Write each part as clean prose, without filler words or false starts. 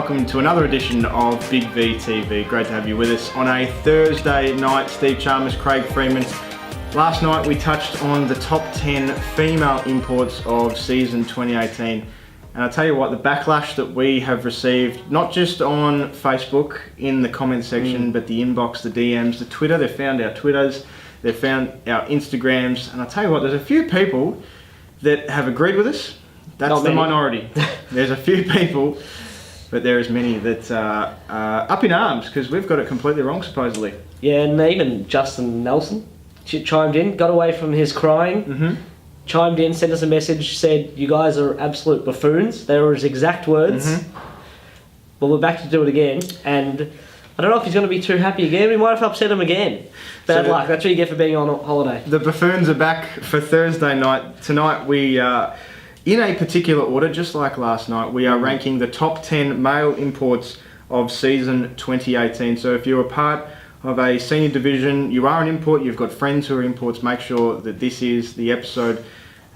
welcome to another edition of Big V TV. Great to have you with us on a Thursday night. Steve Chalmers, Craig Freeman. Last night we touched on the top 10 female imports of season 2018. And I'll tell you what, the backlash that we have received, not just on Facebook in the comment section, but the inbox, the DMs, the Twitter, they've found our Twitters, they've found our Instagrams. And I'll tell you what, there's a few people that have agreed with us. That's the minority. There's a few people, but there is many that are up in arms because we've got it completely wrong, supposedly. Yeah, and even Justin Nelson chimed in, got away from his crying, chimed in, sent us a message, said, "You guys are absolute buffoons." They were his exact words. Well, we're back to do it again, and I don't know if he's going to be too happy again. We might have to upset him again. Bad luck. That's what you get for being on holiday. The buffoons are back for Thursday night. Tonight we, in a particular order, just like last night, we are ranking the top 10 male imports of season 2018. So if you're a part of a senior division, you are an import, you've got friends who are imports, make sure that this is the episode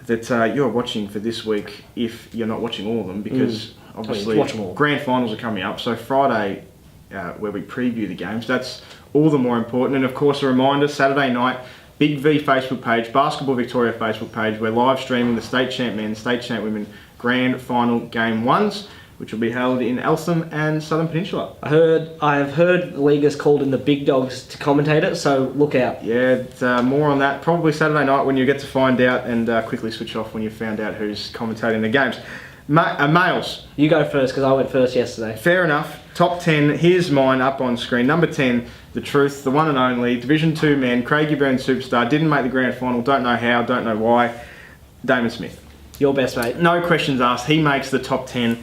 that you're watching for this week if you're not watching all of them, because obviously grand finals are coming up. So Friday, where we preview the games, that's all the more important. And of course, a reminder, Saturday night, Big V Facebook page, Basketball Victoria Facebook page, we're live streaming the State Champ Men, State Champ Women Grand Final Game 1s, which will be held in Eltham and Southern Peninsula. I have heard the league has called in the big dogs to commentate it, so look out. Yeah, more on that probably Saturday night when you get to find out, and quickly switch off when you've found out who's commentating the games. Males. You go first because I went first yesterday. Fair enough. Top 10, here's mine up on screen. Number 10, the truth, the one and only, Division 2 man, Craigie Burns superstar, didn't make the grand final, don't know how, don't know why, Damon Smith. Your best mate. No questions asked, he makes the top 10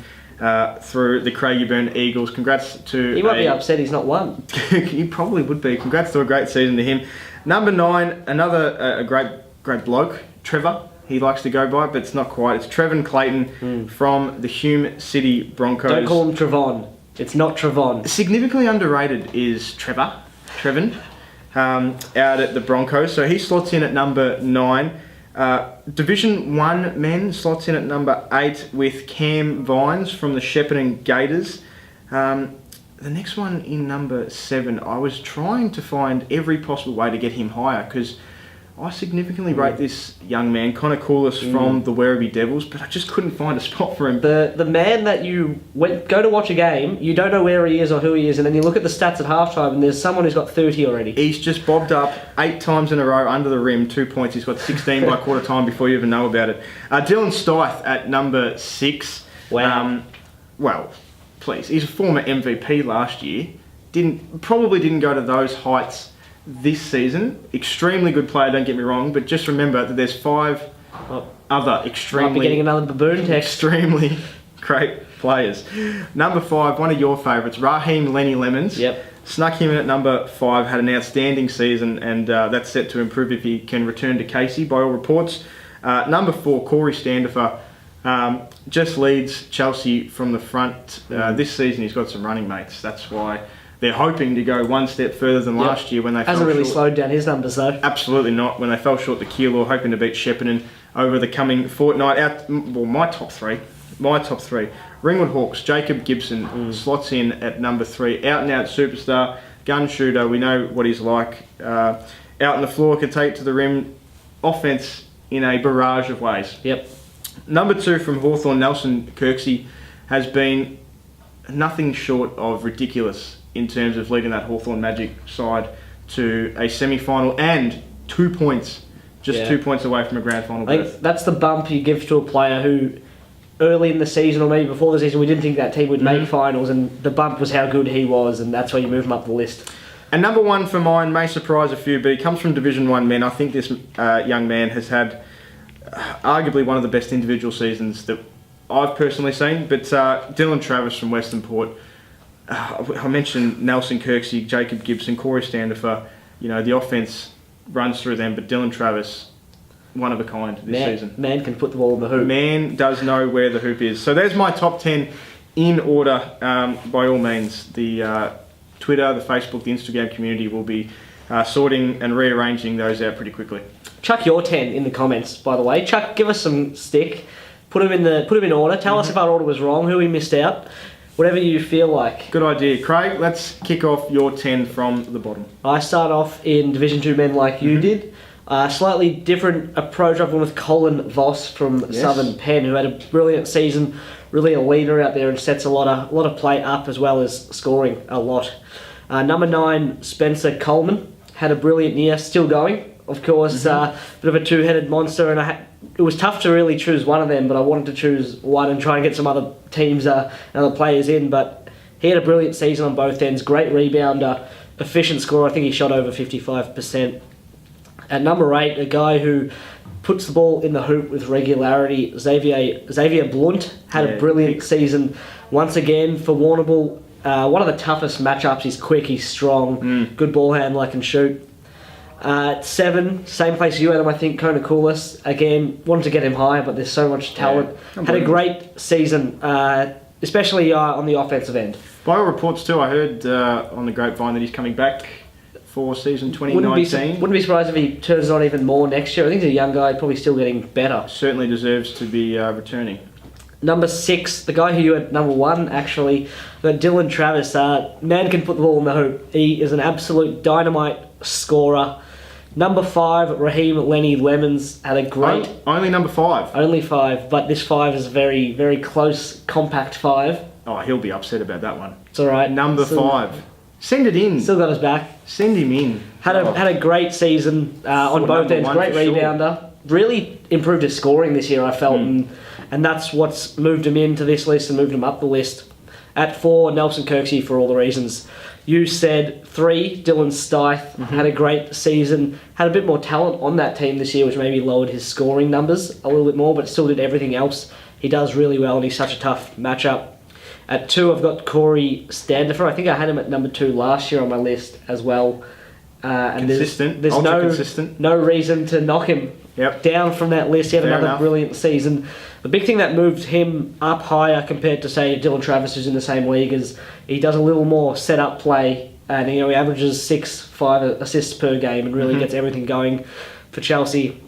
through the Craigieburn Eagles. Congrats to... He might be upset he's not won. He probably would be. Congrats to a great season to him. Number 9, another a great bloke, Trevor. He likes to go by, but it's not quite. It's Trevin Clayton from the Hume City Broncos. Don't call him Trevon. It's not Trevon. Significantly underrated is Trevin, out at the Broncos. So he slots in at number 9. Division 1 men slots in at number 8 with Cam Vines from the Shepparton Gators. The next one in number 7, I was trying to find every possible way to get him higher because I significantly rate this young man, Connor Coulis from the Werribee Devils, but I just couldn't find a spot for him. The man that you go to watch a game, you don't know where he is or who he is, and then you look at the stats at halftime and there's someone who's got 30 already. He's just bobbed up 8 times in a row under the rim, 2 points. He's got 16 by quarter time before you even know about it. Dylan Stith at number 6. Wow. Well, please, he's a former MVP last year. Probably didn't go to those heights this season. Extremely good player, don't get me wrong, but just remember that there's 5 other extremely... Might be getting another baboon text. Extremely great players. Number 5, one of your favourites, Raheem Lenny Lemons. Yep. Snuck him in at number 5, had an outstanding season, and that's set to improve if he can return to Casey, by all reports. Number 4, Corey Standifer. Just leads Chelsea from the front. This season he's got some running mates. That's why they're hoping to go one step further than last year when they hasn't really slowed down his numbers though. Absolutely not. When they fell short the Keilor, hoping to beat Shepparton over the coming fortnight. My top three. Ringwood Hawks, Jacob Gibson slots in at number 3. Out and out superstar, gun shooter. We know what he's like. Out on the floor, can take to the rim. Offense in a barrage of ways. Yep. Number 2 from Hawthorn, Nelson Kirksey, has been nothing short of ridiculous in terms of leading that Hawthorn Magic side to a semi-final and 2 points, 2 points away from a grand final berth. I think that's the bump you give to a player who early in the season or maybe before the season we didn't think that team would make finals, and the bump was how good he was, and that's why you move him up the list. And number 1 for mine may surprise a few, but he comes from Division 1 men. I think this young man has had arguably one of the best individual seasons that I've personally seen, but Dylan Travis from Western Port. I mentioned Nelson Kirksey, Jacob Gibson, Corey Standifer. You know, the offense runs through them, but Dylan Travis, one of a kind this season. Man can put the ball in the hoop. Man does know where the hoop is. So there's my top 10 in order. By all means, the Twitter, the Facebook, the Instagram community will be sorting and rearranging those out pretty quickly. Chuck your 10 in the comments, by the way. Chuck, give us some stick. Put them in order. Tell us if our order was wrong, who we missed out. Whatever you feel like. Good idea. Craig, let's kick off your 10 from the bottom. I start off in Division 2 men like you did. Slightly different approach. I've gone with Colin Voss from Southern Penn, who had a brilliant season, really a leader out there and sets a lot of play up as well as scoring a lot. Number 9, Spencer Coleman, had a brilliant year, still going. Of course, bit of a two-headed monster, and it was tough to really choose one of them, but I wanted to choose one and try and get some other teams and other players in. But he had a brilliant season on both ends, great rebounder, efficient scorer. I think he shot over 55%. At number 8, a guy who puts the ball in the hoop with regularity, Xavier Blunt, had a brilliant season once again for Warrnambool. One of the toughest matchups. He's quick, he's strong, good ball handler, can shoot. At 7, same place you, Adam, I think, Konakoulis. Again, wanted to get him higher, but there's so much talent. Had a great season, especially on the offensive end. By all reports too, I heard on the grapevine that he's coming back for season 2019. Wouldn't be surprised if he turns on even more next year. I think he's a young guy, probably still getting better. Certainly deserves to be returning. Number 6, the guy who you had number 1, actually, Dylan Travis. Man can put the ball in the hoop. He is an absolute dynamite scorer. Number 5, Raheem Lenny Lemons, had a great... Only number 5? Only 5, but this 5 is a very, very close, compact 5. Oh, he'll be upset about that one. It's alright. Number 5. Send it in. Still got us back. Send him in. Had a great season on both ends. Great rebounder. Sure. Really improved his scoring this year, I felt, and that's what's moved him into this list and moved him up the list. At 4, Nelson Kirksey, for all the reasons you said. 3, Dylan Stith, had a great season. Had a bit more talent on that team this year, which maybe lowered his scoring numbers a little bit more, but still did everything else. He does really well, and he's such a tough matchup. At 2, I've got Corey Standifer. I think I had him at number 2 last year on my list as well. And consistent. There's consistent. No reason to knock him down from that list. He had another brilliant season. The big thing that moved him up higher compared to, say, Dylan Travis, who's in the same league, is he does a little more set-up play, and he averages 6-5 assists per game and really gets everything going for Chelsea.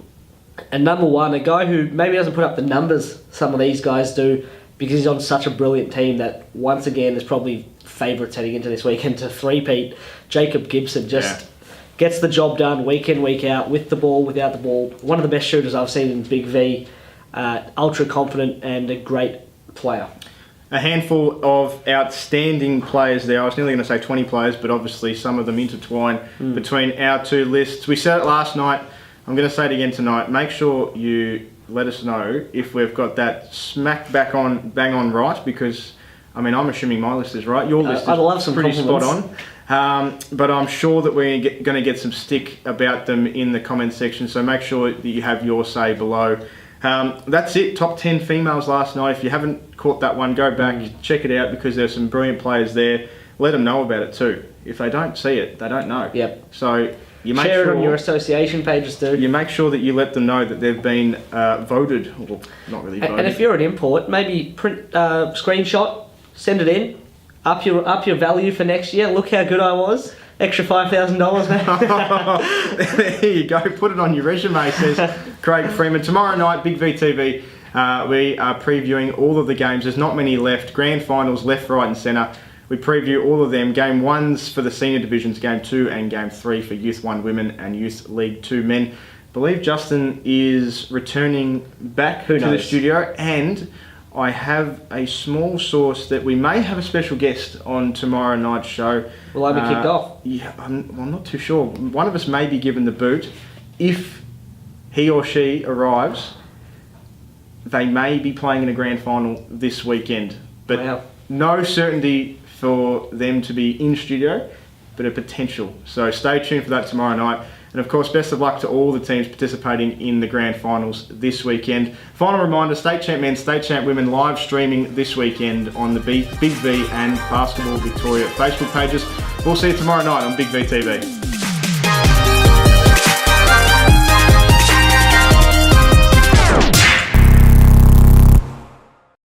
And number 1, a guy who maybe doesn't put up the numbers some of these guys do, because he's on such a brilliant team that once again is probably favourites heading into this weekend to three-peat. Jacob Gibson just gets the job done week in, week out, with the ball, without the ball. One of the best shooters I've seen in Big V. Ultra confident and a great player. A handful of outstanding players there. I was nearly going to say 20 players, but obviously some of them intertwine between our two lists. We said it last night. I'm going to say it again tonight. Make sure you let us know if we've got that smack bang on right, because I mean, I'm assuming my list is right. Your list is pretty spot on. But I'm sure that we're going to get some stick about them in the comment section, so make sure that you have your say below. That's it. Top 10 females last night. If you haven't caught that one, go back, check it out, because there's some brilliant players there. Let them know about it too. If they don't see it, they don't know. Yep. So you make share it on your association pages too. You make sure that you let them know that they've been voted, or not really voted. And if you're an import, maybe print screenshot, send it in, up your value for next year. Look how good I was. Extra $5,000, man. There you go. Put it on your resume, says Craig Freeman. Tomorrow night, Big VTV, we are previewing all of the games. There's not many left. Grand finals, left, right and centre. We preview all of them. Game 1's for the senior divisions, Game 2 and Game 3 for Youth 1 women and Youth League 2 men. I believe Justin is returning back to the studio, and I have a small source that we may have a special guest on tomorrow night's show. Will I be kicked off? Yeah, I'm not too sure. One of us may be given the boot. If he or she arrives, they may be playing in a grand final this weekend. But no certainty for them to be in studio, but a potential. So stay tuned for that tomorrow night. And of course, best of luck to all the teams participating in the grand finals this weekend. Final reminder, State Champ Men, State Champ Women live streaming this weekend on the Big V and Basketball Victoria Facebook pages. We'll see you tomorrow night on Big V TV.